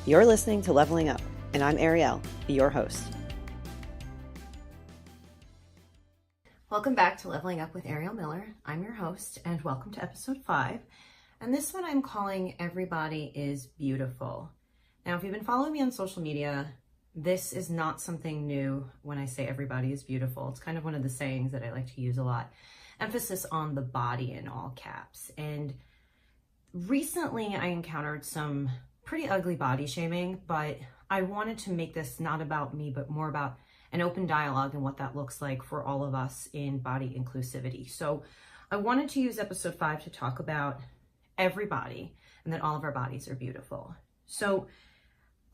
You're listening to Leveling Up, and I'm Ariel, your host. Welcome back to Leveling Up with Ariel Miller. I'm your host, and welcome to episode 5. And this one I'm calling Everybody is Beautiful. Now, if you've been following me on social media, this is not something new when I say everybody is beautiful. It's kind of one of the sayings that I like to use a lot. Emphasis on the body in all caps. And recently I encountered some pretty ugly body shaming, but I wanted to make this not about me, but more about an open dialogue and what that looks like for all of us in body inclusivity. So I wanted to use episode 5 to talk about everybody and that all of our bodies are beautiful. So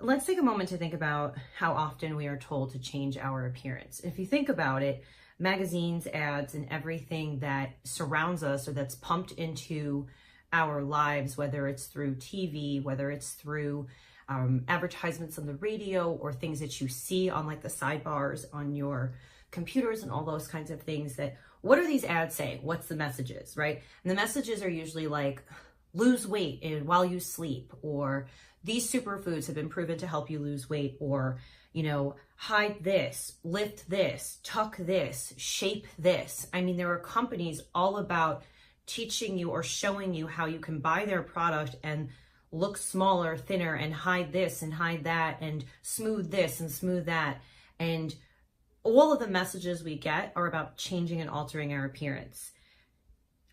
let's take a moment to think about how often we are told to change our appearance. If you think about it, magazines, ads, and everything that surrounds us or that's pumped into our lives, whether it's through TV, whether it's through advertisements on the radio or things that you see on like the sidebars on your computers and all those kinds of things, that what are these ads saying? What's the messages, right? And the messages are usually like, lose weight while you sleep, or these superfoods have been proven to help you lose weight, or, you know, hide this, lift this, tuck this, shape this. I mean, there are companies all about teaching you or showing you how you can buy their product and look smaller, thinner, and hide this and hide that, and smooth this and smooth that. And all of the messages we get are about changing and altering our appearance.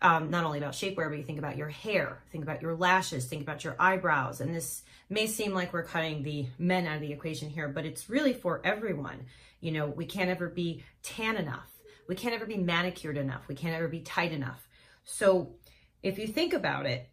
Not only about shapewear, but you think about your hair, think about your lashes, think about your eyebrows. And this may seem like we're cutting the men out of the equation here, but it's really for everyone. You know, we can't ever be tan enough. We can't ever be manicured enough. We can't ever be tight enough. So if you think about it,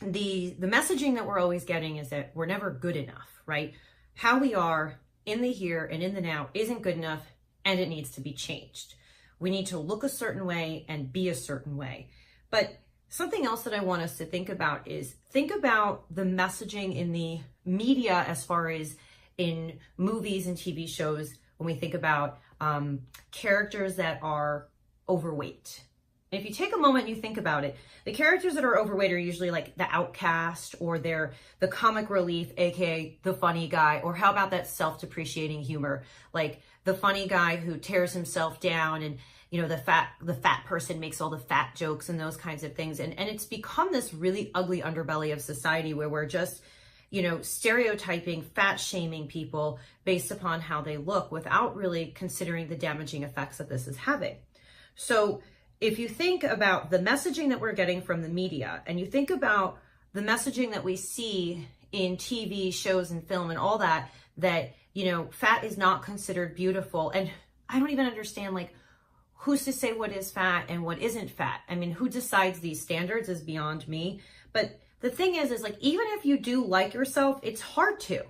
the messaging that we're always getting is that we're never good enough, right? How we are in the here and in the now isn't good enough, and it needs to be changed. We need to look a certain way and be a certain way. But something else that I want us to think about is think about the messaging in the media as far as in movies and TV shows when we think about characters that are overweight. If you take a moment and you think about it, the characters that are overweight are usually like the outcast, or they're the comic relief, aka the funny guy, or how about that self-depreciating humor, like the funny guy who tears himself down, and you know, the fat person makes all the fat jokes and those kinds of things. And it's become this really ugly underbelly of society where we're just, you know, stereotyping, fat shaming people based upon how they look without really considering the damaging effects that this is having. So if you think about the messaging that we're getting from the media, and you think about the messaging that we see in TV shows and film and all that, you know, fat is not considered beautiful. And I don't even understand, like, who's to say what is fat and what isn't fat? I mean, who decides these standards is beyond me. But the thing is like, even if you do like yourself, it's hard to.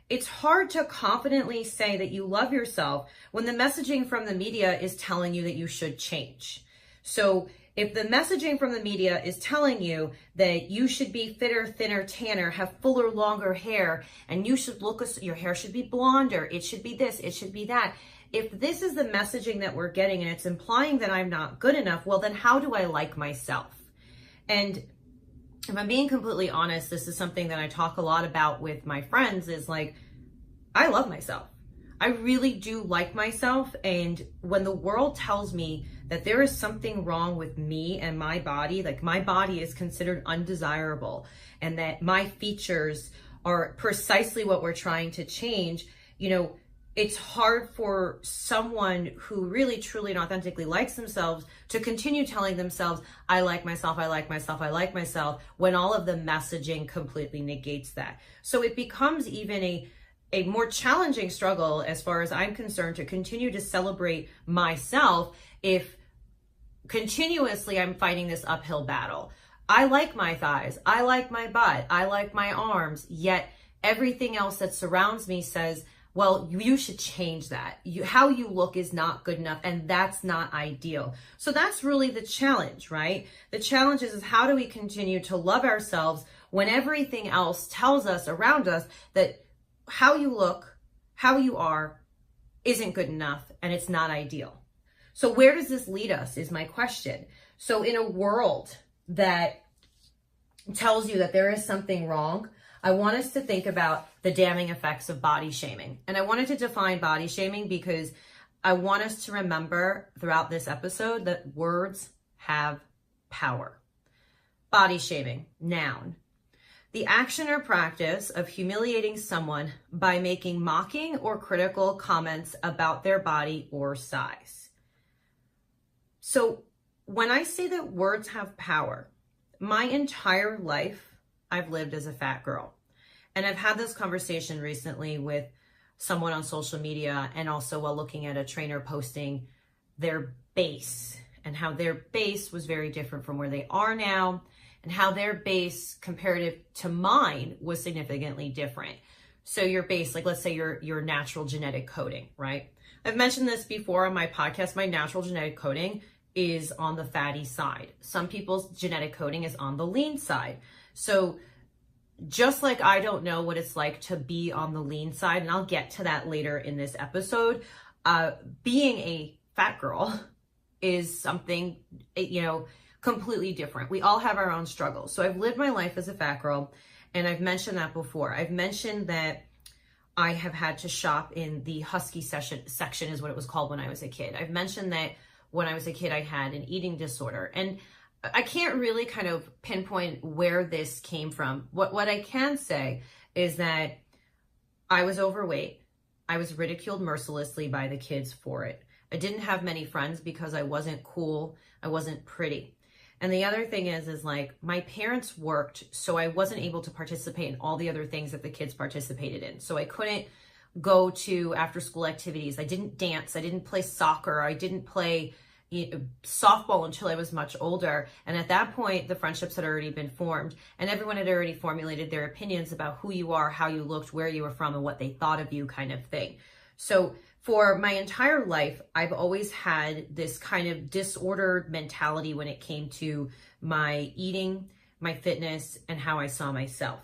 It's hard to confidently say that you love yourself when the messaging from the media is telling you that you should change. So if the messaging from the media is telling you that you should be fitter, thinner, tanner, have fuller, longer hair, and you should your hair should be blonder, it should be this, it should be that. If this is the messaging that we're getting and it's implying that I'm not good enough, well, then how do I like myself? And if I'm being completely honest, this is something that I talk a lot about with my friends, is like, I love myself. I really do like myself. And when the world tells me that there is something wrong with me and my body, like my body is considered undesirable and that my features are precisely what we're trying to change, you know, it's hard for someone who really, truly, and authentically likes themselves to continue telling themselves, I like myself, I like myself, I like myself, when all of the messaging completely negates that. So it becomes even a more challenging struggle, as far as I'm concerned, to continue to celebrate myself if continuously I'm fighting this uphill battle. I like my thighs, I like my butt, I like my arms, yet everything else that surrounds me says, well, you should change that. How you look is not good enough, and that's not ideal. So that's really the challenge, right? The challenge is how do we continue to love ourselves when everything else tells us around us that how you look, how you are, isn't good enough, and it's not ideal. So where does this lead us is my question. So in a world that tells you that there is something wrong, I want us to think about the damning effects of body shaming. And I wanted to define body shaming because I want us to remember throughout this episode that words have power. Body shaming, noun. The action or practice of humiliating someone by making mocking or critical comments about their body or size. So when I say that words have power, my entire life, I've lived as a fat girl. And I've had this conversation recently with someone on social media, and also while looking at a trainer posting their base and how their base was very different from where they are now, and how their base comparative to mine was significantly different. So your base, like let's say your natural genetic coding, right? I've mentioned this before on my podcast. My natural genetic coding is on the fatty side. Some people's genetic coding is on the lean side. So just like I don't know what it's like to be on the lean side, and I'll get to that later in this episode, being a fat girl is something, completely different. We all have our own struggles. So I've lived my life as a fat girl, and I've mentioned that before. I've mentioned that I have had to shop in the husky section is what it was called when I was a kid. I've mentioned that when I was a kid, I had an eating disorder, and I can't really kind of pinpoint where this came from. What I can say is that I was overweight. I was ridiculed mercilessly by the kids for it. I didn't have many friends because I wasn't cool. I wasn't pretty. And the other thing is like my parents worked, so I wasn't able to participate in all the other things that the kids participated in. So I couldn't go to after school activities. I didn't dance. I didn't play soccer. I didn't play softball until I was much older. And at that point, the friendships had already been formed, and everyone had already formulated their opinions about who you are, how you looked, where you were from, and what they thought of you kind of thing. So for my entire life, I've always had this kind of disordered mentality when it came to my eating, my fitness, and how I saw myself.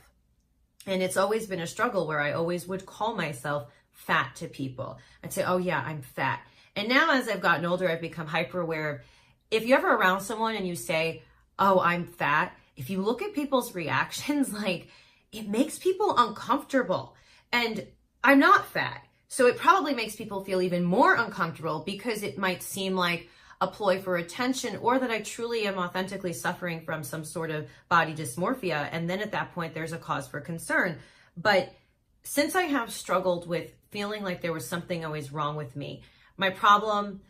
And it's always been a struggle where I always would call myself fat to people. I'd say, oh yeah, I'm fat. And now as I've gotten older, I've become hyper aware of if you're ever around someone and you say, oh, I'm fat, if you look at people's reactions, like it makes people uncomfortable. And I'm not fat. So it probably makes people feel even more uncomfortable because it might seem like a ploy for attention, or that I truly am authentically suffering from some sort of body dysmorphia. And then at that point, there's a cause for concern. But since I have struggled with feeling like there was something always wrong with me, my problem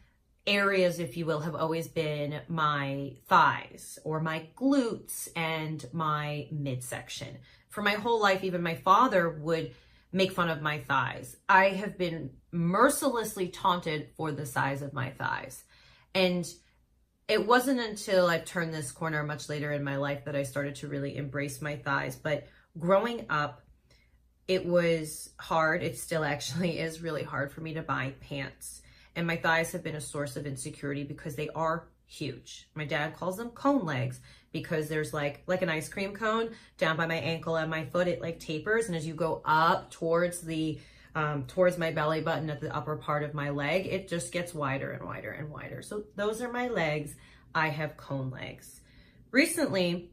areas, if you will, have always been my thighs or my glutes and my midsection. For my whole life, even my father would make fun of my thighs. I have been mercilessly taunted for the size of my thighs. And it wasn't until I've turned this corner much later in my life that I started to really embrace my thighs. But growing up, it was hard. It still actually is really hard for me to buy pants. And my thighs have been a source of insecurity because they are huge. My dad calls them cone legs because there's like an ice cream cone down by my ankle and my foot. It like tapers, and as you go up towards the towards my belly button at the upper part of my leg, it just gets wider and wider and wider. So those are my legs. I have cone legs. Recently,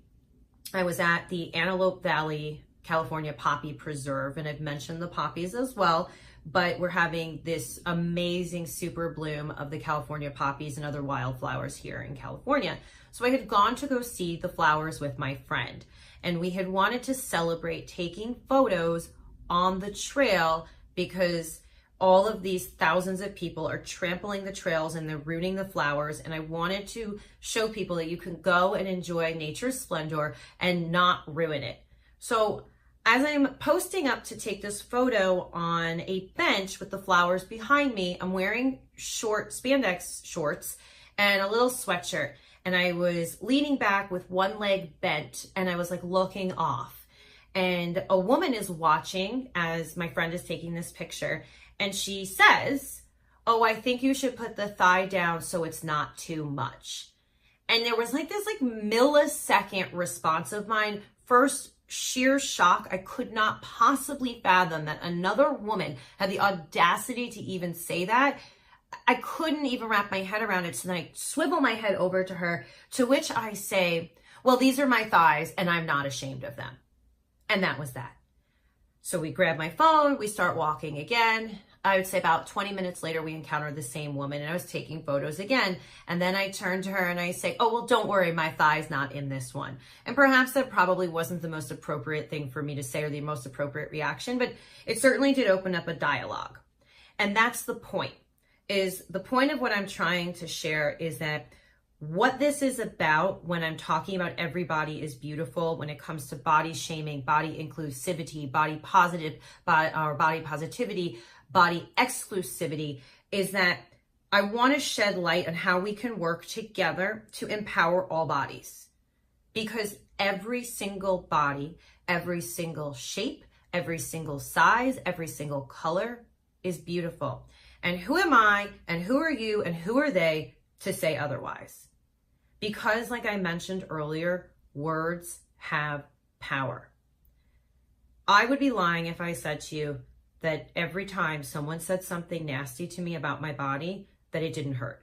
I was at the Antelope Valley, California Poppy Preserve, and I've mentioned the poppies as well. But we're having this amazing super bloom of the California poppies and other wildflowers here in California. So I had gone to go see the flowers with my friend, and we had wanted to celebrate taking photos on the trail because all of these thousands of people are trampling the trails and they're rooting the flowers. And I wanted to show people that you can go and enjoy nature's splendor and not ruin it. So as I'm posting up to take this photo on a bench with the flowers behind me, I'm wearing short spandex shorts and a little sweatshirt. And I was leaning back with one leg bent, and I was like looking off. And a woman is watching as my friend is taking this picture, and she says, oh, I think you should put the thigh down so it's not too much. And there was like this millisecond response of mine. First, sheer shock. I could not possibly fathom that another woman had the audacity to even say that. I couldn't even wrap my head around it. So then I swivel my head over to her, to which I say, well, these are my thighs and I'm not ashamed of them. And that was that. So we grab my phone, we start walking again. I would say about 20 minutes later, we encountered the same woman and I was taking photos again. And then I turned to her and I say, oh, well, don't worry, my thigh's not in this one. And perhaps that probably wasn't the most appropriate thing for me to say or the most appropriate reaction, but it certainly did open up a dialogue. And that's the point, is the point of what I'm trying to share is that what this is about when I'm talking about everybody is beautiful, when it comes to body shaming, body inclusivity, body positive, body positivity, body exclusivity, is that I want to shed light on how we can work together to empower all bodies. Because every single body, every single shape, every single size, every single color is beautiful. And who am I and who are you and who are they to say otherwise? Because like I mentioned earlier, words have power. I would be lying if I said to you that every time someone said something nasty to me about my body, that it didn't hurt,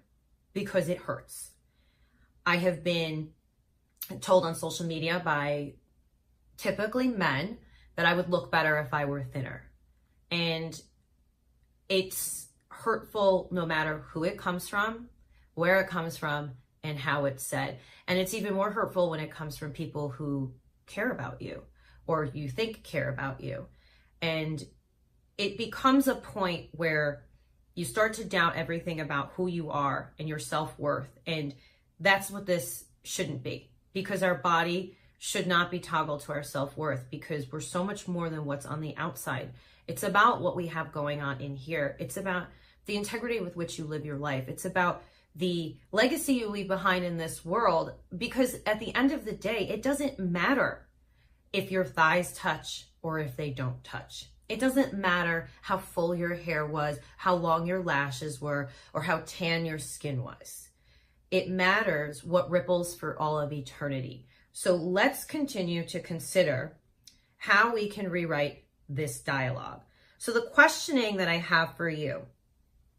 because it hurts. I have been told on social media by typically men that I would look better if I were thinner. And it's hurtful no matter who it comes from, where it comes from, and how it's said. And it's even more hurtful when it comes from people who care about you or you think care about you. And it becomes a point where you start to doubt everything about who you are and your self-worth. And that's what this shouldn't be, because our body should not be toggled to our self-worth, because we're so much more than what's on the outside. It's about what we have going on in here. It's about the integrity with which you live your life. It's about the legacy you leave behind in this world, because at the end of the day, it doesn't matter if your thighs touch or if they don't touch. It doesn't matter how full your hair was, how long your lashes were, or how tan your skin was. It matters what ripples for all of eternity. So let's continue to consider how we can rewrite this dialogue. So the questioning that I have for you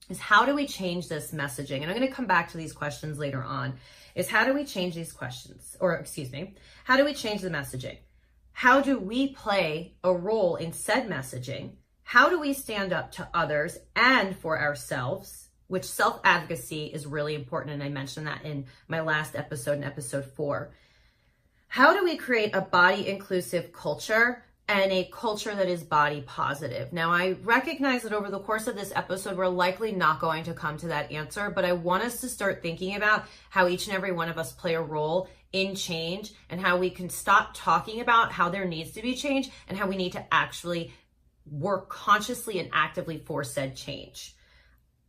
is, how do we change this messaging? And I'm going to come back to these questions later on, is how do we change these questions? Or excuse me, how do we change the messaging? How do we play a role in said messaging? How do we stand up to others and for ourselves, which self-advocacy is really important. And I mentioned that in my last episode, in episode 4. How do we create a body inclusive culture and a culture that is body positive? Now, I recognize that over the course of this episode, we're likely not going to come to that answer, but I want us to start thinking about how each and every one of us play a role in change, and how we can stop talking about how there needs to be change and how we need to actually work consciously and actively for said change.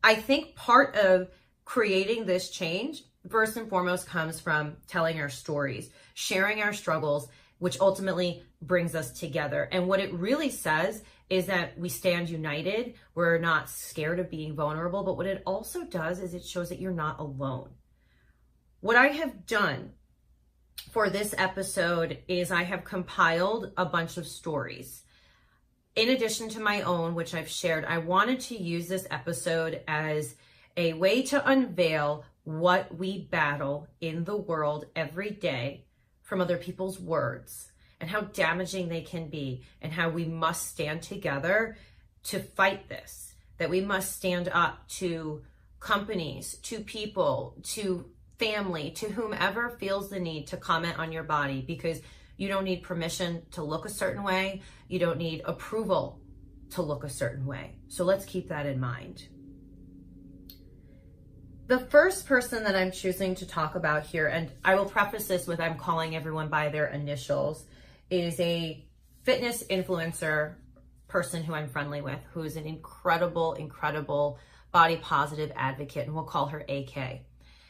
I think part of creating this change, first and foremost, comes from telling our stories, sharing our struggles, which ultimately brings us together. And what it really says is that we stand united. We're not scared of being vulnerable, but what it also does is it shows that you're not alone. What I have done for this episode is I have compiled a bunch of stories. In addition to my own, which I've shared, I wanted to use this episode as a way to unveil what we battle in the world every day from other people's words, and how damaging they can be, and how we must stand together to fight this, that we must stand up to companies, to people, to family, to whomever feels the need to comment on your body, because you don't need permission to look a certain way. You don't need approval to look a certain way. So let's keep that in mind. The first person that I'm choosing to talk about here, and I will preface this with I'm calling everyone by their initials, is a fitness influencer person who I'm friendly with, who is an incredible, incredible body positive advocate, and we'll call her AK.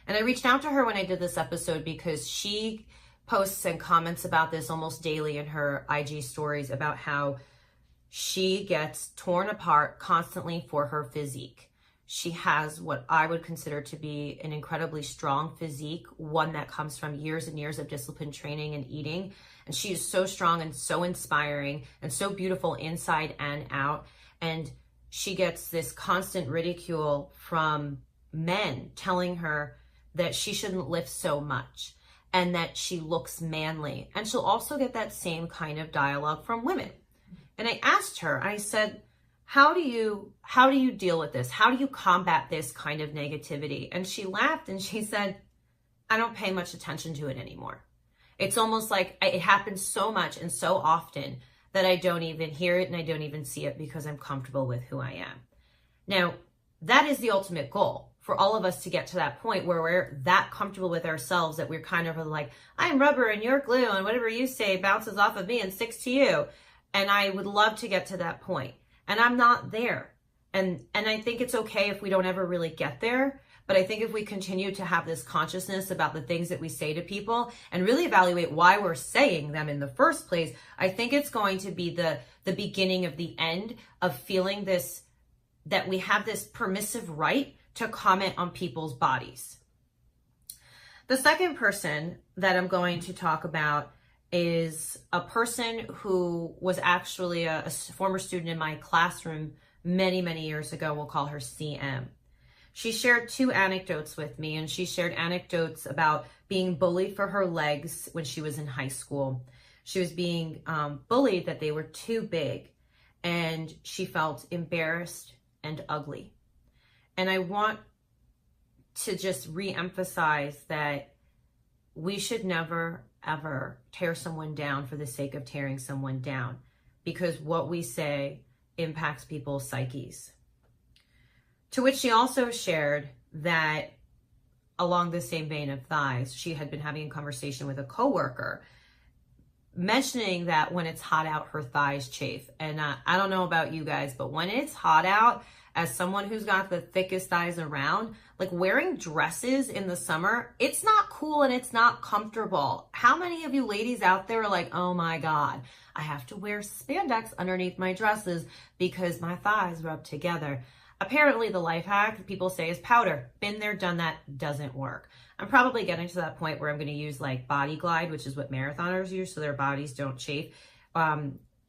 And I reached out to her when I did this episode because she posts and comments about this almost daily in her IG stories about how she gets torn apart constantly for her physique. She has what I would consider to be an incredibly strong physique, one that comes from years and years of disciplined training and eating. And she is so strong and so inspiring and so beautiful inside and out. And she gets this constant ridicule from men telling her that she shouldn't lift so much and that she looks manly. And she'll also get that same kind of dialogue from women. And I asked her, I said, how do you deal with this? How do you combat this kind of negativity? And she laughed and she said, I don't pay much attention to it anymore. It's almost like it happens so much and so often that I don't even hear it and I don't even see it because I'm comfortable with who I am. Now, that is the ultimate goal for all of us to get to that point where we're that comfortable with ourselves that we're kind of like, I'm rubber and you're glue and whatever you say bounces off of me and sticks to you. And I would love to get to that point. And I'm not there. And I think it's okay if we don't ever really get there. But I think if we continue to have this consciousness about the things that we say to people and really evaluate why we're saying them in the first place, I think it's going to be the beginning of the end of feeling this, that we have this permissive right to comment on people's bodies. The second person that I'm going to talk about is a person who was actually a former student in my classroom many, many years ago. We'll call her CM. She shared 2 anecdotes with me, and she shared anecdotes about being bullied for her legs when she was in high school. She was being bullied that they were too big, and she felt embarrassed and ugly. And I want to just re-emphasize that we should never, ever tear someone down for the sake of tearing someone down, because what we say impacts people's psyches. To which she also shared that along the same vein of thighs, she had been having a conversation with a coworker mentioning that when it's hot out, her thighs chafe. And I don't know about you guys, but when it's hot out, as someone who's got the thickest thighs around, like wearing dresses in the summer, it's not cool and it's not comfortable. How many of you ladies out there are like, oh my God, I have to wear spandex underneath my dresses because my thighs rub together? Apparently the life hack people say is powder. Been there, done that, doesn't work. I'm probably getting to that point where I'm going to use like Body Glide, which is what marathoners use so their bodies don't chafe.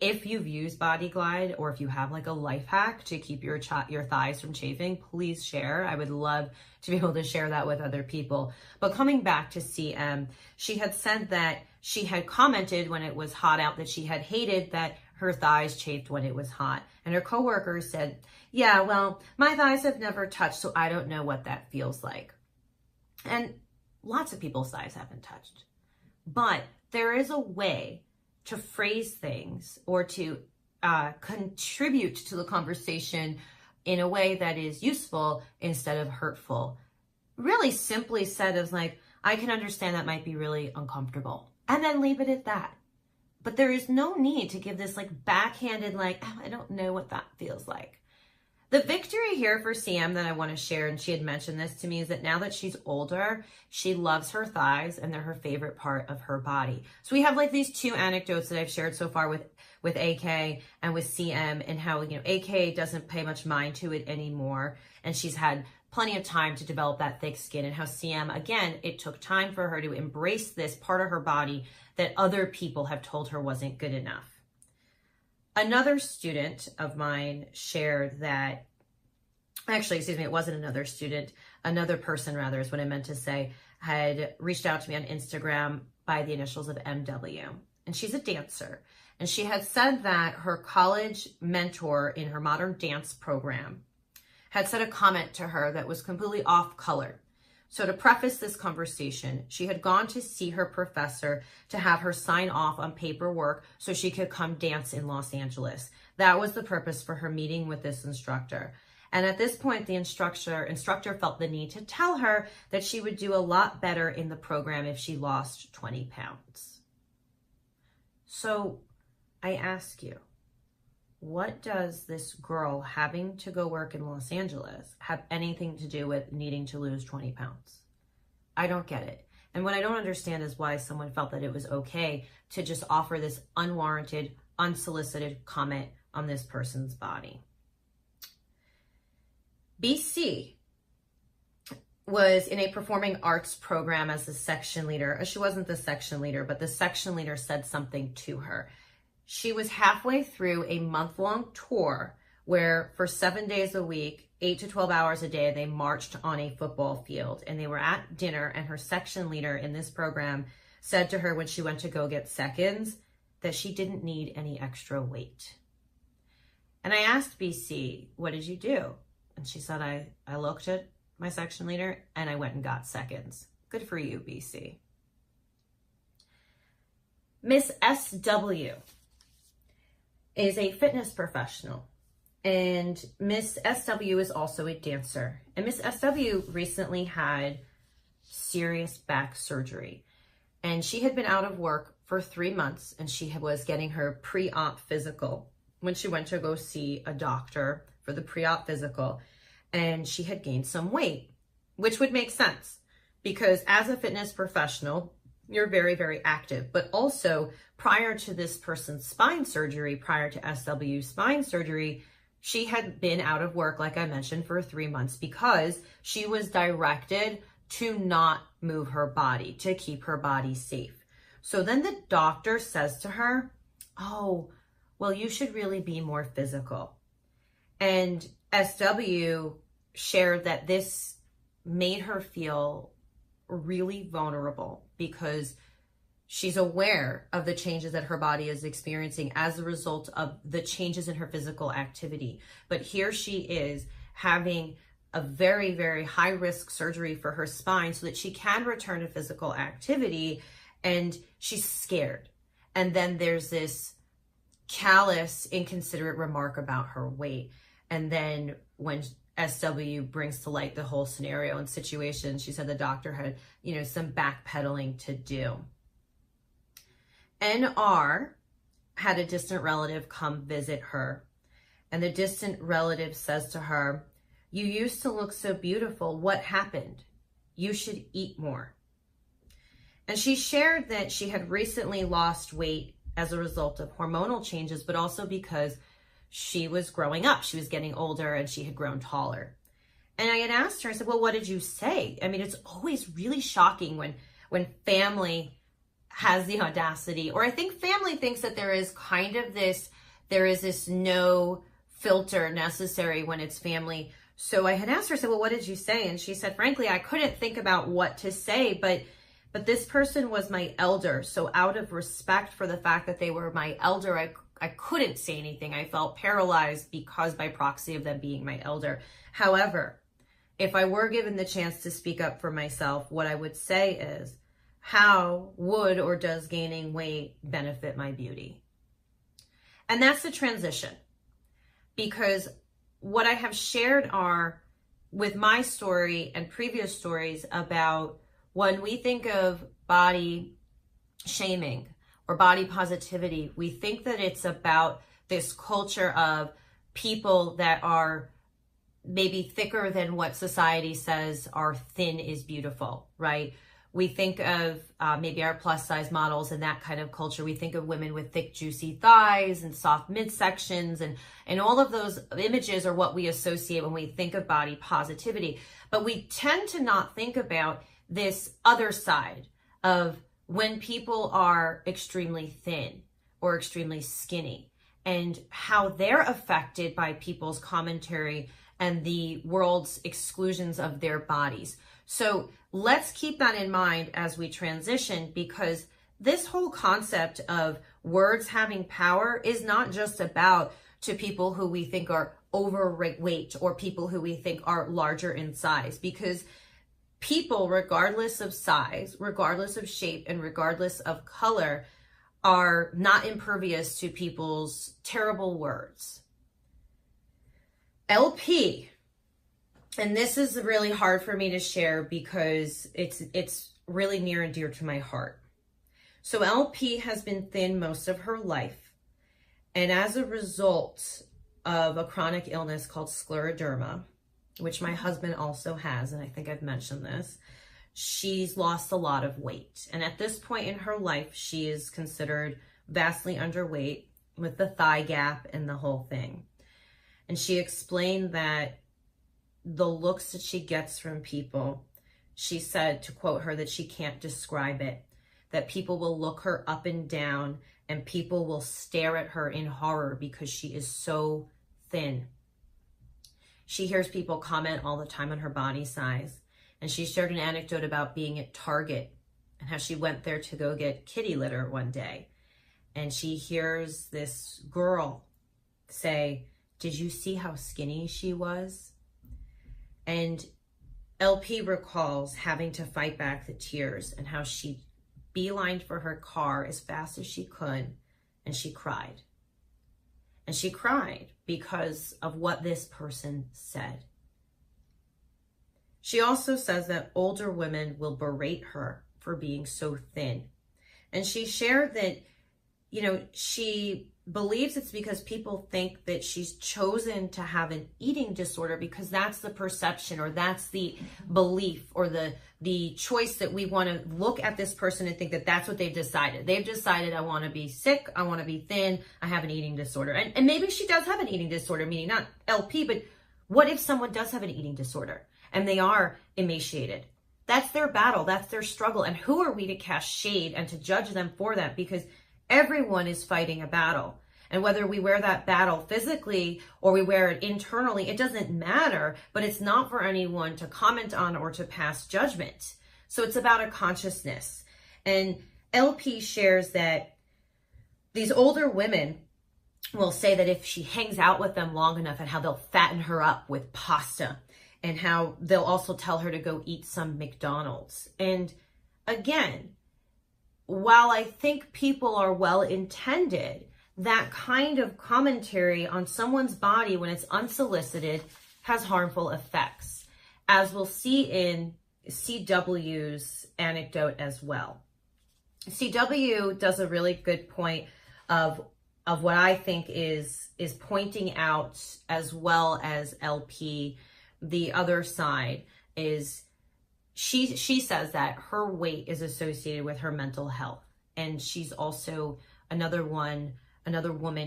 If you've used Body Glide, or if you have like a life hack to keep your thighs from chafing, please share. I would love to be able to share that with other people. But coming back to CM, she had said that she had commented when it was hot out that she had hated that her thighs chafed when it was hot. And her coworker said, yeah, well, my thighs have never touched, so I don't know what that feels like. And lots of people's thighs haven't touched. But there is a way to phrase things or to contribute to the conversation in a way that is useful instead of hurtful. Really simply said is like, I can understand that might be really uncomfortable. And then leave it at that. But there is no need to give this like backhanded, like, oh, I don't know what that feels like. The victory here for CM that I want to share, and she had mentioned this to me, is that now that she's older, she loves her thighs and they're her favorite part of her body. So we have like these 2 anecdotes that I've shared so far with AK and with CM, and how, you know, AK doesn't pay much mind to it anymore. And she's had plenty of time to develop that thick skin, and how CM, again, it took time for her to embrace this part of her body that other people have told her wasn't good enough. Another student of mine shared that, actually, excuse me, it wasn't another student, another person rather is what I meant to say, had reached out to me on Instagram by the initials of MW. And she's a dancer. And she had said that her college mentor in her modern dance program had said a comment to her that was completely off color. So to preface this conversation, she had gone to see her professor to have her sign off on paperwork so she could come dance in Los Angeles. That was the purpose for her meeting with this instructor. And at this point, the instructor felt the need to tell her that she would do a lot better in the program if she lost 20 pounds. So I ask you, what does this girl having to go work in Los Angeles have anything to do with needing to lose 20 pounds? I don't get it. And what I don't understand is why someone felt that it was okay to just offer this unwarranted, unsolicited comment on this person's body. BC was in a performing arts program as a section leader. She wasn't the section leader, but the section leader said something to her. She was halfway through a month-long tour where for 7 days a week, 8 to 12 hours a day, they marched on a football field, and they were at dinner, and her section leader in this program said to her when she went to go get seconds that she didn't need any extra weight. And I asked BC, what did you do? And she said, I looked at my section leader and I went and got seconds. Good for you, BC. Miss SW is a fitness professional, and Miss SW is also a dancer. And Miss SW recently had serious back surgery, and she had been out of work for 3 months, and she was getting her pre-op physical when she went to go see a doctor for the pre-op physical, and she had gained some weight, which would make sense because as a fitness professional, you're very, very active. But also prior to this person's spine surgery, prior to SW's spine surgery, she had been out of work, like I mentioned, for 3 months because she was directed to not move her body, to keep her body safe. So then the doctor says to her, oh, well, you should really be more physical. And SW shared that this made her feel really vulnerable because she's aware of the changes that her body is experiencing as a result of the changes in her physical activity. But here she is having a very, very high risk surgery for her spine so that she can return to physical activity, and she's scared. And then there's this callous, inconsiderate remark about her weight. And then when SW brings to light the whole scenario and situation, she said the doctor had, some backpedaling to do. NR had a distant relative come visit her, and the distant relative says to her, you used to look so beautiful. What happened? You should eat more. And she shared that she had recently lost weight as a result of hormonal changes, but also because she was growing up. She was getting older and she had grown taller. And I had asked her, I said, well, what did you say? I mean, it's always really shocking when family has the audacity, or I think family thinks that there is this no filter necessary when it's family. So I had asked her, I said, well, what did you say? And she said, frankly, I couldn't think about what to say, but this person was my elder. So out of respect for the fact that they were my elder, I couldn't say anything. I felt paralyzed because by proxy of them being my elder. However, if I were given the chance to speak up for myself, what I would say is, how would or does gaining weight benefit my beauty? And that's the transition, because what I have shared are with my story and previous stories about when we think of body shaming or body positivity, we think that it's about this culture of people that are maybe thicker than what society says are thin is beautiful, right? We think of maybe our plus size models and that kind of culture. We think of women with thick, juicy thighs and soft midsections, and all of those images are what we associate when we think of body positivity. But we tend to not think about this other side of when people are extremely thin or extremely skinny and how they're affected by people's commentary and the world's exclusions of their bodies. So let's keep that in mind as we transition, because this whole concept of words having power is not just about to people who we think are overweight or people who we think are larger in size, because people, regardless of size, regardless of shape, and regardless of color, are not impervious to people's terrible words. LP. And this is really hard for me to share because it's really near and dear to my heart. So LP has been thin most of her life. And as a result of a chronic illness called scleroderma, which my husband also has, and I think I've mentioned this, she's lost a lot of weight. And at this point in her life, she is considered vastly underweight with the thigh gap and the whole thing. And she explained that the looks that she gets from people, she said, to quote her, that she can't describe it, that people will look her up and down and people will stare at her in horror because she is so thin. She hears people comment all the time on her body size. And she shared an anecdote about being at Target and how she went there to go get kitty litter one day. And she hears this girl say, did you see how skinny she was? And LP recalls having to fight back the tears and how she beelined for her car as fast as she could, and she cried. And she cried because of what this person said. She also says that older women will berate her for being so thin. And she shared that, you know, she believes it's because people think that she's chosen to have an eating disorder because that's the perception, or that's the belief, or the choice that we want to look at this person and think that that's what they've decided. They've decided, I want to be sick, I want to be thin, I have an eating disorder. And maybe she does have an eating disorder, meaning not LP, but what if someone does have an eating disorder and they are emaciated? That's their battle, that's their struggle. And who are we to cast shade and to judge them for that? Because everyone is fighting a battle. And whether we wear that battle physically or we wear it internally, it doesn't matter, but it's not for anyone to comment on or to pass judgment. So it's about a consciousness. And LP shares that these older women will say that if she hangs out with them long enough, and how they'll fatten her up with pasta, and how they'll also tell her to go eat some McDonald's. And again, while I think people are well-intended, that kind of commentary on someone's body when it's unsolicited has harmful effects, as we'll see in CW's anecdote as well. CW does a really good point of what I think is pointing out, as well as LP, the other side is she says that her weight is associated with her mental health. And she's also another woman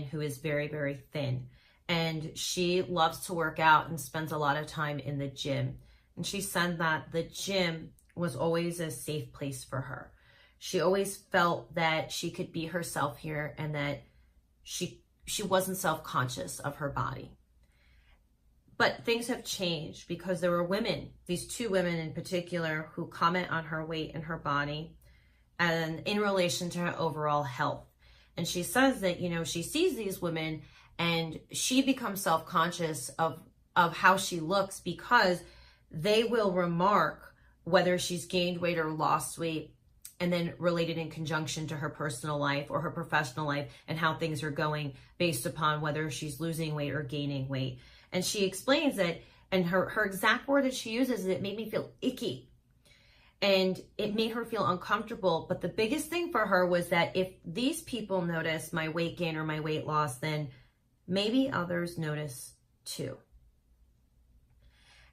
who is very, very thin. And she loves to work out and spends a lot of time in the gym. And she said that the gym was always a safe place for her. She always felt that she could be herself here, and that she wasn't self-conscious of her body. But things have changed, because there were women, these two women in particular, who comment on her weight and her body and in relation to her overall health. And she says that, you know, she sees these women and she becomes self-conscious of how she looks, because they will remark whether she's gained weight or lost weight, and then related in conjunction to her personal life or her professional life and how things are going, based upon whether she's losing weight or gaining weight. And she explains that, and her exact word that she uses is, it made me feel icky. And it made her feel uncomfortable. But the biggest thing for her was that if these people notice my weight gain or my weight loss, then maybe others notice too.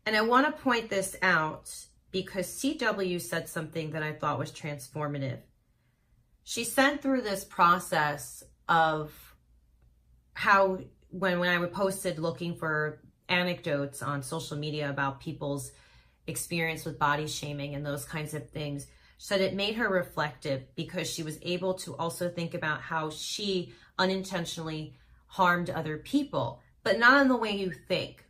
And I want to point this out because CW said something that I thought was transformative. She sent through this process of how, when I would posted looking for anecdotes on social media about people's experience with body shaming and those kinds of things, she said it made her reflective, because she was able to also think about how she unintentionally harmed other people, but not in the way you think.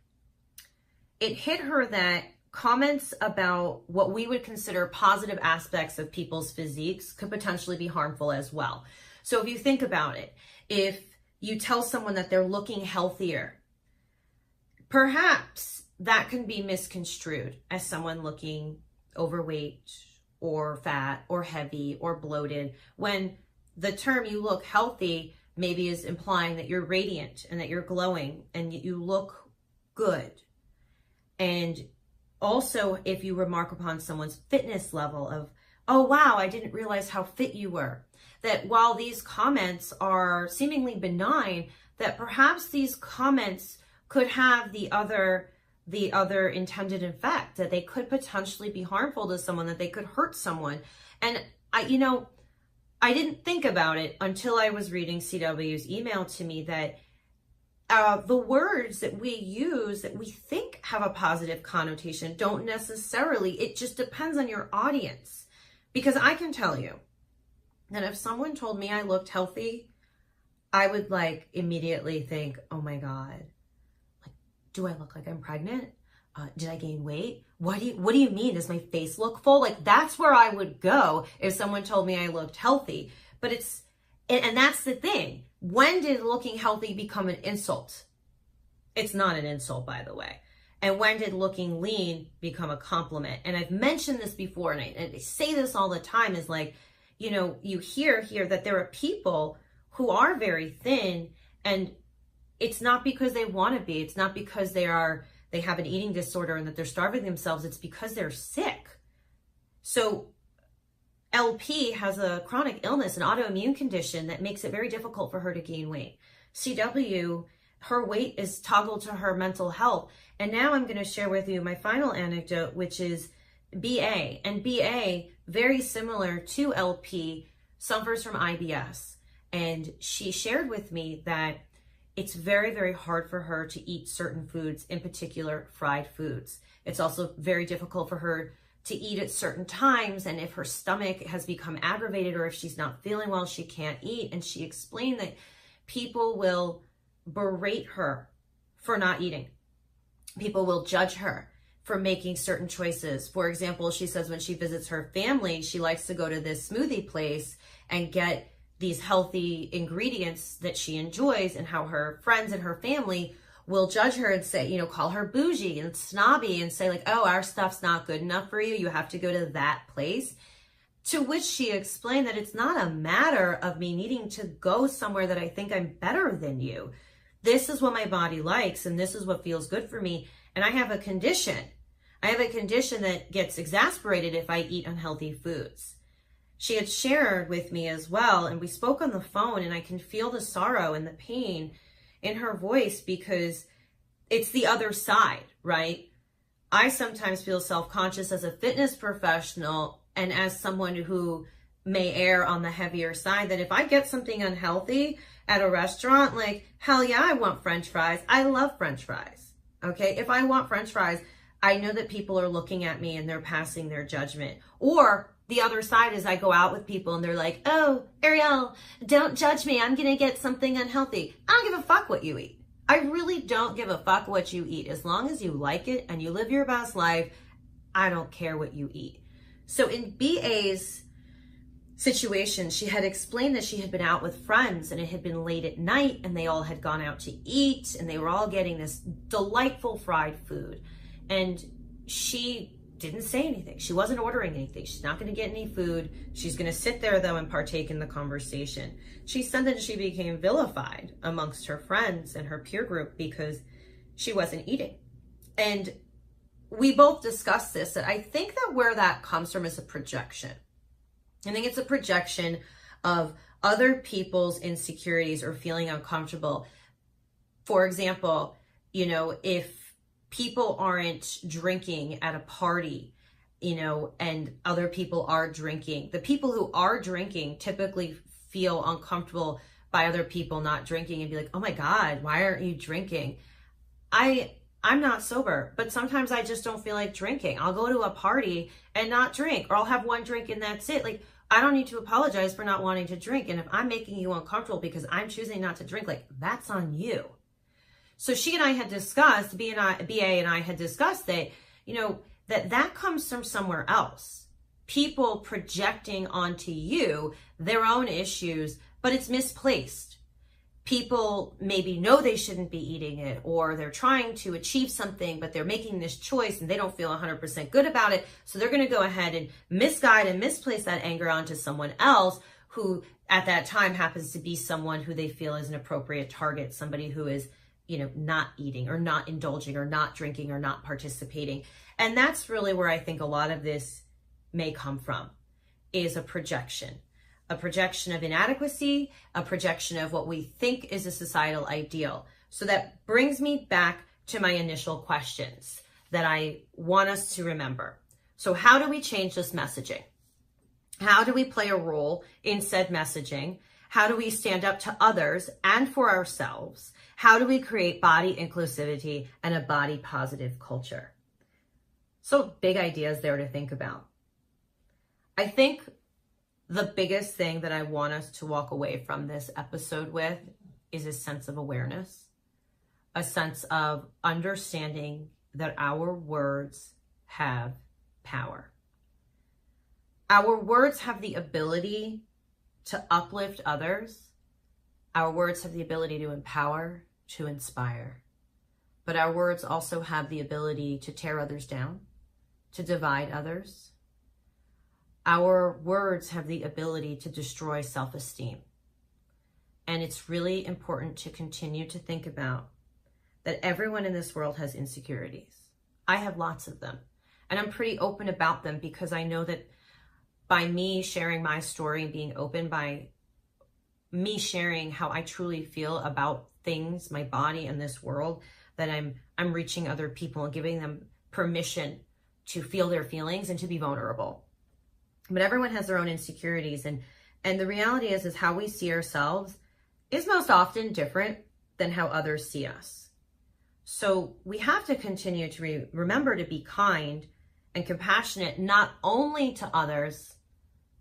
It hit her that comments about what we would consider positive aspects of people's physiques could potentially be harmful as well. So if you think about it, if you tell someone that they're looking healthier, perhaps that can be misconstrued as someone looking overweight or fat or heavy or bloated, when the term "you look healthy" maybe is implying that you're radiant and that you're glowing and you look good. And also, if you remark upon someone's fitness level of, "Oh wow, I didn't realize how fit you were," that while these comments are seemingly benign, that perhaps these comments could have the other intended effect, that they could potentially be harmful to someone, that they could hurt someone. And I didn't think about it until I was reading CW's email to me, that the words that we use that we think have a positive connotation don't necessarily. It just depends on your audience. Because I can tell you that if someone told me I looked healthy, I would immediately think, oh my God, do I look like I'm pregnant? Did I gain weight? What do you mean? Does my face look full? That's where I would go if someone told me I looked healthy. But and that's the thing. When did looking healthy become an insult? It's not an insult, by the way. And when did looking lean become a compliment? And I've mentioned this before, and I say this all the time, is like, you know, you hear here that there are people who are very thin, and it's not because they want to be. It's not because they have an eating disorder and that they're starving themselves. It's because they're sick. So LP has a chronic illness, an autoimmune condition that makes it very difficult for her to gain weight. CW, her weight is toggled to her mental health. And now I'm going to share with you my final anecdote, which is BA. And BA, very similar to LP, suffers from IBS. And she shared with me that it's very, very hard for her to eat certain foods, in particular fried foods. It's also very difficult for her to eat at certain times, and if her stomach has become aggravated or if she's not feeling well, she can't eat. And she explained that people will berate her for not eating. People will judge her for making certain choices. For example, she says when she visits her family, she likes to go to this smoothie place and get these healthy ingredients that she enjoys, and how her friends and her family will judge her and say, you know, call her bougie and snobby and say like, oh, our stuff's not good enough for you. You have to go to that place. To which she explained that it's not a matter of me needing to go somewhere that I think I'm better than you. This is what my body likes, and this is what feels good for me. And I have a condition. I have a condition that gets exasperated if I eat unhealthy foods. She had shared with me as well, and we spoke on the phone, and I can feel the sorrow and the pain in her voice because it's the other side, right? I sometimes feel self-conscious as a fitness professional and as someone who may err on the heavier side, that if I get something unhealthy at a restaurant, like, hell yeah, I want French fries. I love French fries, okay? If I want French fries, I know that people are looking at me and they're passing their judgment. Or the other side is I go out with people and they're like, oh, Ariel, don't judge me. I'm going to get something unhealthy. I don't give a fuck what you eat. I really don't give a fuck what you eat. As long as you like it and you live your best life, I don't care what you eat. So in BA's situation, she had explained that she had been out with friends and it had been late at night and they all had gone out to eat and they were all getting this delightful fried food. And she didn't say anything. She wasn't ordering anything. She's not going to get any food. She's going to sit there though and partake in the conversation. She said that she became vilified amongst her friends and her peer group because she wasn't eating. And we both discussed this, that I think that where that comes from is a projection. I think it's a projection of other people's insecurities or feeling uncomfortable. For example, you know, if people aren't drinking at a party, you know, and other people are drinking, the people who are drinking typically feel uncomfortable by other people not drinking and be like, oh my God, why aren't you drinking? I'm not sober, but sometimes I just don't feel like drinking. I'll go to a party and not drink, or I'll have one drink and that's it. Like, I don't need to apologize for not wanting to drink. And if I'm making you uncomfortable because I'm choosing not to drink, like, that's on you. So she and I had discussed, BA and I had discussed that, you know, that comes from somewhere else. People projecting onto you their own issues, but it's misplaced. People maybe know they shouldn't be eating it, or they're trying to achieve something, but they're making this choice and they don't feel 100% good about it. So they're going to go ahead and misguide and misplace that anger onto someone else who at that time happens to be someone who they feel is an appropriate target, somebody who is, you know, not eating or not indulging or not drinking or not participating. And that's really where I think a lot of this may come from, is a projection of inadequacy, a projection of what we think is a societal ideal. So that brings me back to my initial questions that I want us to remember. So how do we change this messaging? How do we play a role in said messaging? How do we stand up to others and for ourselves? How do we create body inclusivity and a body positive culture? So big ideas there to think about. I think the biggest thing that I want us to walk away from this episode with is a sense of awareness, a sense of understanding that our words have power. Our words have the ability to uplift others. Our words have the ability to empower, to inspire. but our words also have the ability to tear others down, to divide others. Our words have the ability to destroy self-esteem. And it's really important to continue to think about that everyone in this world has insecurities. I have lots of them. And I'm pretty open about them because I know that by me sharing my story and being open, by me sharing how I truly feel about things, my body and this world, that I'm reaching other people and giving them permission to feel their feelings and to be vulnerable. But everyone has their own insecurities, and the reality is how we see ourselves is most often different than how others see us. So we have to continue to remember to be kind and compassionate, not only to others,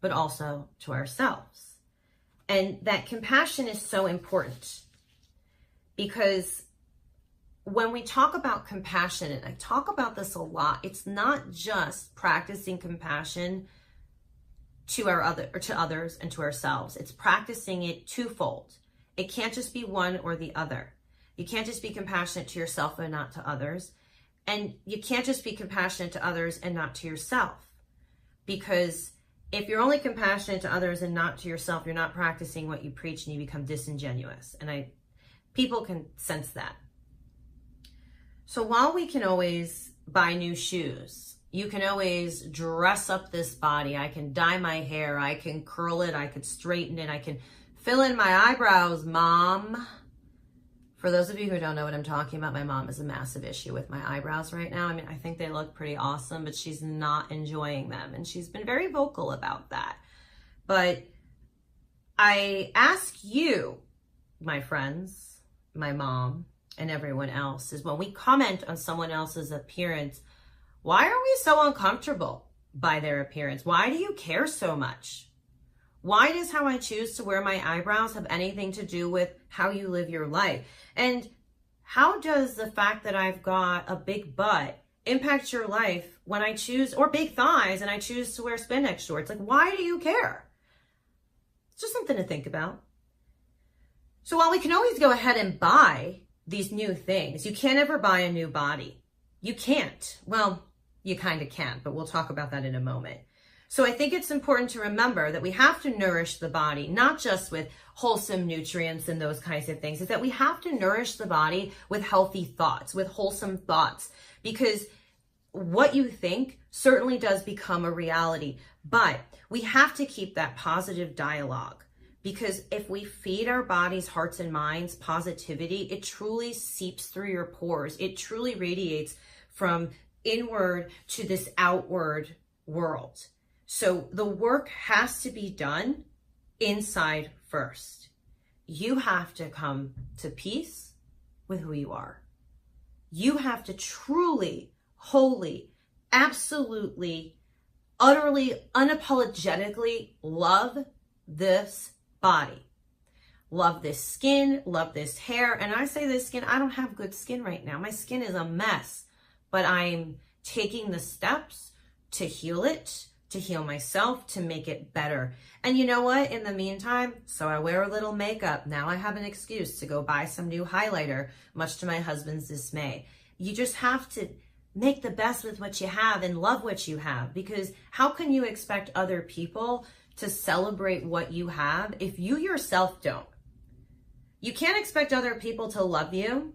but also to ourselves. And that compassion is so important because when we talk about compassion, and I talk about this a lot, it's not just practicing compassion to others and to ourselves. It's practicing it twofold. It can't just be one or the other. You can't just be compassionate to yourself and not to others. And you can't just be compassionate to others and not to yourself. Because if you're only compassionate to others and not to yourself, you're not practicing what you preach and you become disingenuous. And people can sense that. So while we can always buy new shoes, you can always dress up this body. I can dye my hair. I can curl it. I could straighten it. I can fill in my eyebrows, Mom. For those of you who don't know what I'm talking about, my mom has a massive issue with my eyebrows right now. I mean, I think they look pretty awesome, but she's not enjoying them. And she's been very vocal about that. But I ask you, my friends, my mom, and everyone else, is when we comment on someone else's appearance, why are we so uncomfortable by their appearance? Why do you care so much? Why does how I choose to wear my eyebrows have anything to do with how you live your life? And how does the fact that I've got a big butt impact your life when I choose, or big thighs, and I choose to wear spandex shorts? Like, why do you care? It's just something to think about. So while we can always go ahead and buy these new things, you can't ever buy a new body. You can't. Well, you kind of can, but we'll talk about that in a moment. So I think it's important to remember that we have to nourish the body, not just with wholesome nutrients and those kinds of things. It's that we have to nourish the body with healthy thoughts, with wholesome thoughts, because what you think certainly does become a reality. But we have to keep that positive dialogue, because if we feed our bodies, hearts, and minds positivity, it truly seeps through your pores. It truly radiates from inward to this outward world. So the work has to be done inside first. You have to come to peace with who you are. You have to truly, wholly, absolutely, utterly, unapologetically love this body. Love this skin, love this hair. And I say this skin, I don't have good skin right now. My skin is a mess, but I'm taking the steps to heal it, to heal myself, to make it better. And you know what? In the meantime, so I wear a little makeup. Now I have an excuse to go buy some new highlighter, much to my husband's dismay. You just have to make the best with what you have and love what you have, because how can you expect other people to celebrate what you have if you yourself don't? You can't expect other people to love you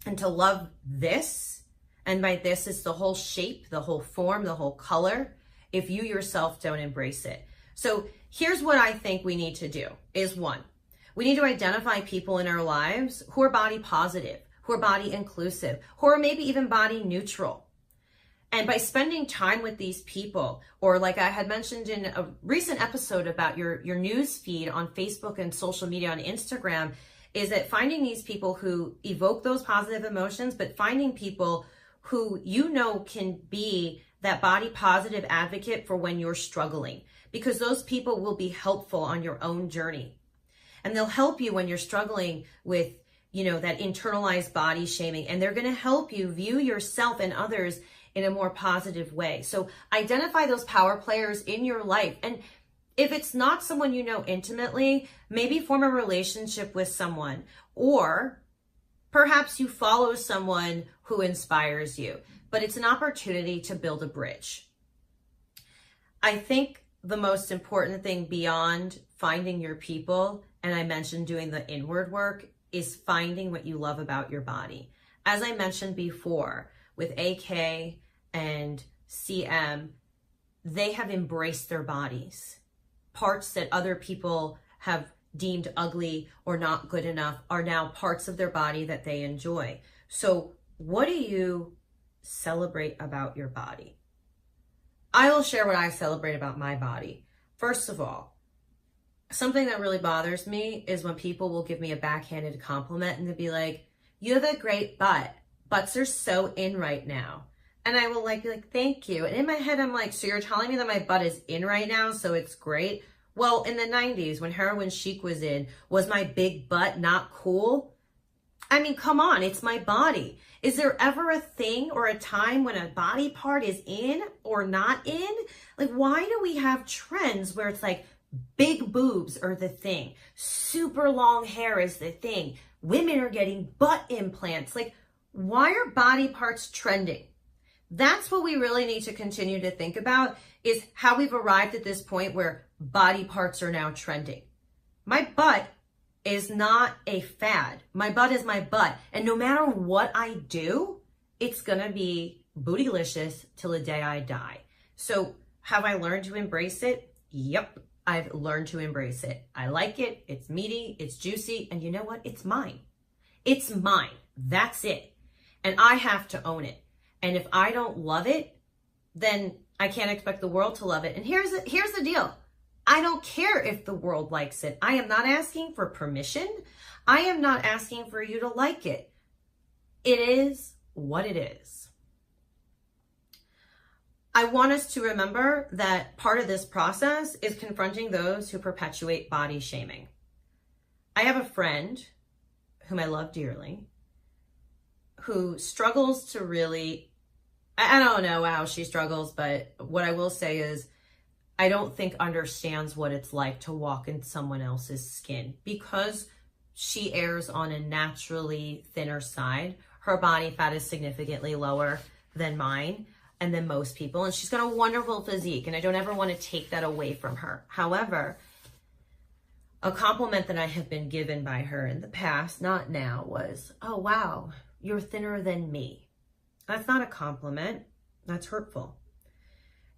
and to love this. And by this, it's the whole shape, the whole form, the whole color, if you yourself don't embrace it. So here's what I think we need to do is, one, we need to identify people in our lives who are body positive, who are body inclusive, who are maybe even body neutral. And by spending time with these people, or like I had mentioned in a recent episode about your news feed on Facebook and social media on Instagram, is that finding these people who evoke those positive emotions, but finding people who you know can be that body positive advocate for when you're struggling, because those people will be helpful on your own journey. And they'll help you when you're struggling with, that internalized body shaming, and they're going to help you view yourself and others in a more positive way. So identify those power players in your life. And if it's not someone you know intimately, maybe form a relationship with someone, or Perhaps you follow someone who inspires you, but it's an opportunity to build a bridge. I think the most important thing beyond finding your people, and I mentioned doing the inward work, is finding what you love about your body. As I mentioned before, with AK and CM, they have embraced their bodies. Parts that other people have deemed ugly or not good enough are now parts of their body that they enjoy. So what do you celebrate about your body? I will share what I celebrate about my body. First of all, something that really bothers me is when people will give me a backhanded compliment and they'll be like, you have a great butt. Butts are so in right now. And I will be like, thank you. And in my head, I'm like, so you're telling me that my butt is in right now, so it's great? Well, in the 90s, when heroin chic was in, was my big butt not cool? I mean, come on, it's my body. Is there ever a thing or a time when a body part is in or not in? Like, why do we have trends where it's like big boobs are the thing, super long hair is the thing, women are getting butt implants? Like, why are body parts trending? That's what we really need to continue to think about, is how we've arrived at this point where body parts are now trending. My butt is not a fad. My butt is my butt. And no matter what I do, it's gonna be bootylicious till the day I die. So have I learned to embrace it? Yep, I've learned to embrace it. I like it, it's meaty, it's juicy, and you know what? It's mine. It's mine, that's it. And I have to own it. And if I don't love it, then I can't expect the world to love it. And here's the deal. I don't care if the world likes it. I am not asking for permission. I am not asking for you to like it. It is what it is. I want us to remember that part of this process is confronting those who perpetuate body shaming. I have a friend whom I love dearly who struggles to really, I don't know how she struggles, but what I will say is I don't think understands what it's like to walk in someone else's skin, because she errs on a naturally thinner side. Her body fat is significantly lower than mine and than most people, and she's got a wonderful physique, and I don't ever want to take that away from her. However, a compliment that I have been given by her in the past, not now, was, oh wow, you're thinner than me. That's not a compliment. That's hurtful.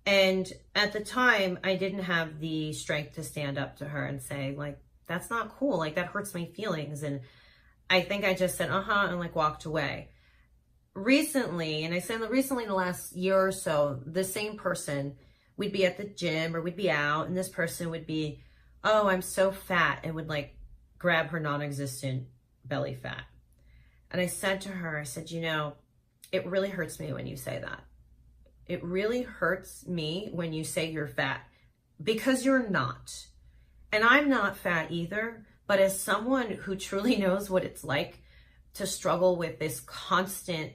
And at the time, I didn't have the strength to stand up to her and say, like, that's not cool. Like, that hurts my feelings. And I think I just said, and walked away. Recently, and I said recently in the last year or so, the same person, we'd be at the gym or we'd be out, and this person would be, oh, I'm so fat, and would grab her non-existent belly fat. And I said to her, I said, you know, it really hurts me when you say that. It really hurts me when you say you're fat, because you're not. And I'm not fat either, but as someone who truly knows what it's like to struggle with this constant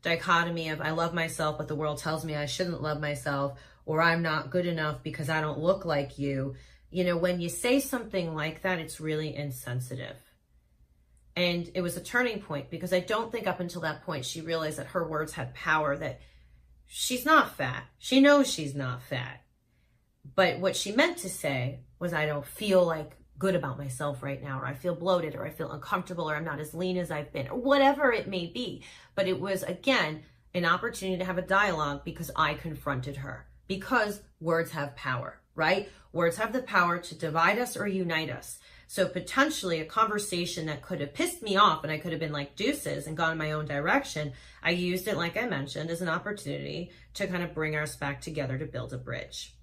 dichotomy of I love myself, but the world tells me I shouldn't love myself, or I'm not good enough because I don't look like you. You know, when you say something like that, it's really insensitive. And it was a turning point, because I don't think up until that point she realized that her words had power, that she's not fat. She knows she's not fat. But what she meant to say was, I don't feel good about myself right now, or I feel bloated, or I feel uncomfortable, or I'm not as lean as I've been, or whatever it may be. But it was, again, an opportunity to have a dialogue, because I confronted her. Because words have power, right? Words have the power to divide us or unite us. So potentially a conversation that could have pissed me off and I could have been like deuces and gone in my own direction, I used it, like I mentioned, as an opportunity to kind of bring us back together to build a bridge.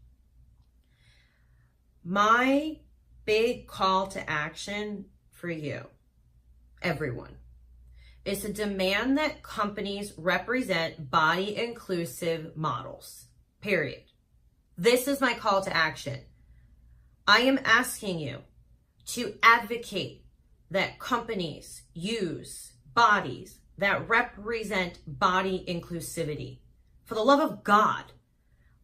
My big call to action for you, everyone, is to demand that companies represent body inclusive models, period. This is my call to action. I am asking you to advocate that companies use bodies that represent body inclusivity. For the love of God,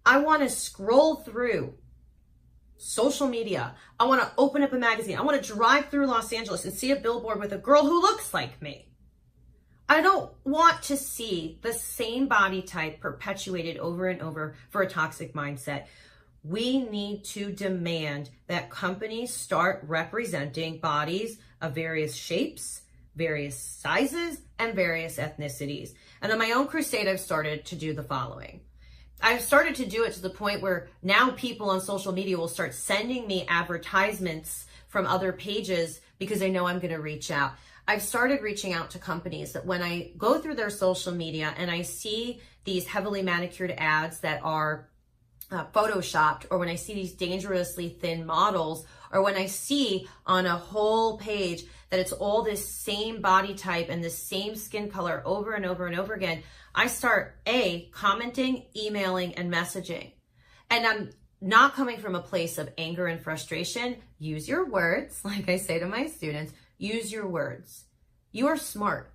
I want to scroll through social media. I want to open up a magazine. I want to drive through Los Angeles and see a billboard with a girl who looks like me. I don't want to see the same body type perpetuated over and over for a toxic mindset. We need to demand that companies start representing bodies of various shapes, various sizes, and various ethnicities. And on my own crusade, I've started to do the following. I've started to do it to the point where now people on social media will start sending me advertisements from other pages because they know I'm going to reach out. I've started reaching out to companies that when I go through their social media and I see these heavily manicured ads that are photoshopped, or when I see these dangerously thin models, or when I see on a whole page that it's all this same body type and the same skin color over and over and over again, I start commenting, emailing, and messaging. And I'm not coming from a place of anger and frustration. Use your words. Like I say to my students, use your words. You are smart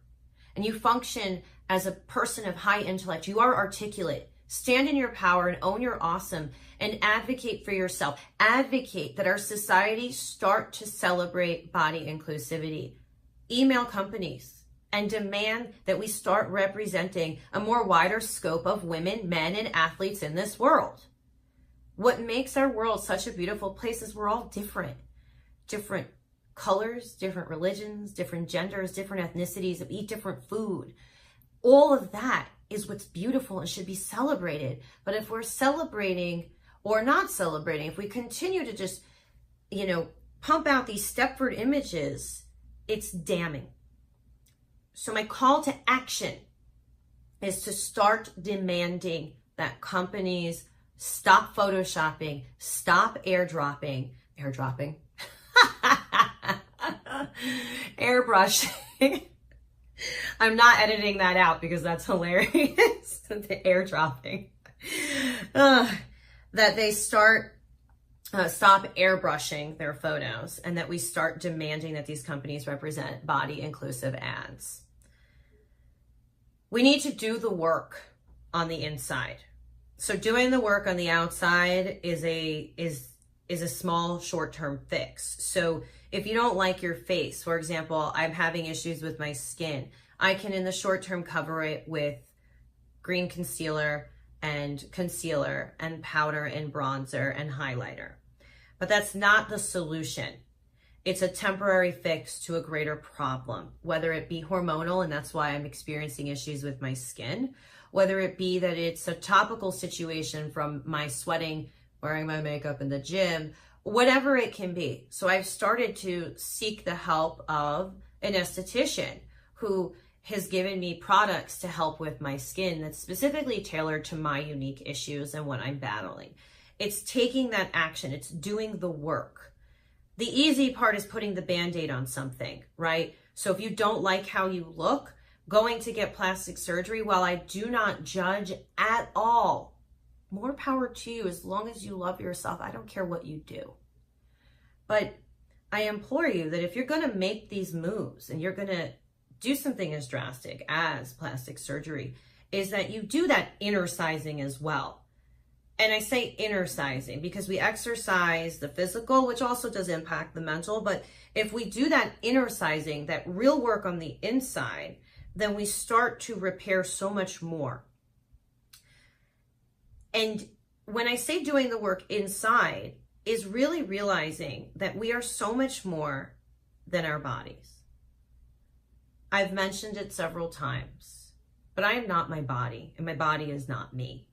and you function as a person of high intellect. You are articulate. Stand in your power and own your awesome and advocate for yourself. Advocate that our society start to celebrate body inclusivity. Email companies and demand that we start representing a more wider scope of women, men, and athletes in this world. What makes our world such a beautiful place is we're all different. Different colors, different religions, different genders, different ethnicities, that eat different food. All of that is what's beautiful and should be celebrated. But if we're celebrating or not celebrating, if we continue to just, pump out these Stepford images, it's damning. So my call to action is to start demanding that companies stop photoshopping, stop airdropping, airbrushing. I'm not editing that out because that's hilarious. The airdropping. That they stop airbrushing their photos, and that we start demanding that these companies represent body inclusive ads. We need to do the work on the inside. So doing the work on the outside is a small short-term fix. So if you don't like your face, for example, I'm having issues with my skin, I can in the short term cover it with green concealer and powder and bronzer and highlighter. But that's not the solution. It's a temporary fix to a greater problem, whether it be hormonal, and that's why I'm experiencing issues with my skin, whether it be that it's a topical situation from my sweating, wearing my makeup in the gym, whatever it can be. So I've started to seek the help of an esthetician who has given me products to help with my skin that's specifically tailored to my unique issues and what I'm battling. It's taking that action. It's doing the work. The easy part is putting the Band-Aid on something, right? So if you don't like how you look, going to get plastic surgery, while I do not judge at all, more power to you as long as you love yourself. I don't care what you do. But I implore you that if you're going to make these moves and you're going to do something as drastic as plastic surgery, is that you do that inner sizing as well. And I say inner sizing because we exercise the physical, which also does impact the mental. But if we do that inner sizing, that real work on the inside, then we start to repair so much more. And when I say doing the work inside, is really realizing that we are so much more than our bodies. I've mentioned it several times, but I am not my body, and my body is not me.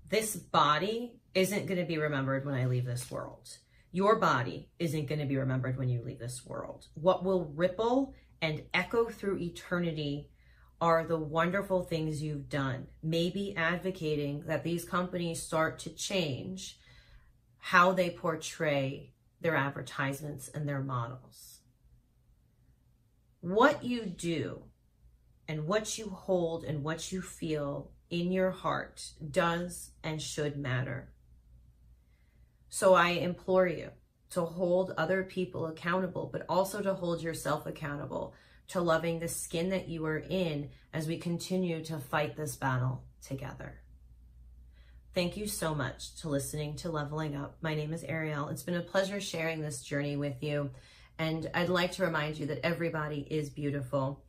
This body isn't going to be remembered when I leave this world. Your body isn't going to be remembered when you leave this world. What will ripple and echo through eternity are the wonderful things you've done. Maybe advocating that these companies start to change how they portray their advertisements and their models. What you do and what you hold and what you feel in your heart does and should matter. So I implore you to hold other people accountable, but also to hold yourself accountable to loving the skin that you are in as we continue to fight this battle together. thank you so much to listening to Leveling Up. My name is Ariel. It's been a pleasure sharing this journey with you. And I'd like to remind you that everybody is beautiful.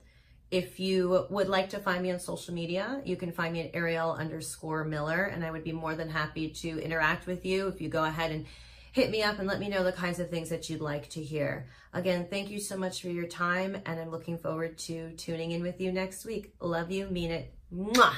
If you would like to find me on social media, you can find me at Ariel_Miller, and I would be more than happy to interact with you if you go ahead and hit me up and let me know the kinds of things that you'd like to hear. Again, thank you so much for your time, and I'm looking forward to tuning in with you next week. Love you, mean it. Mwah!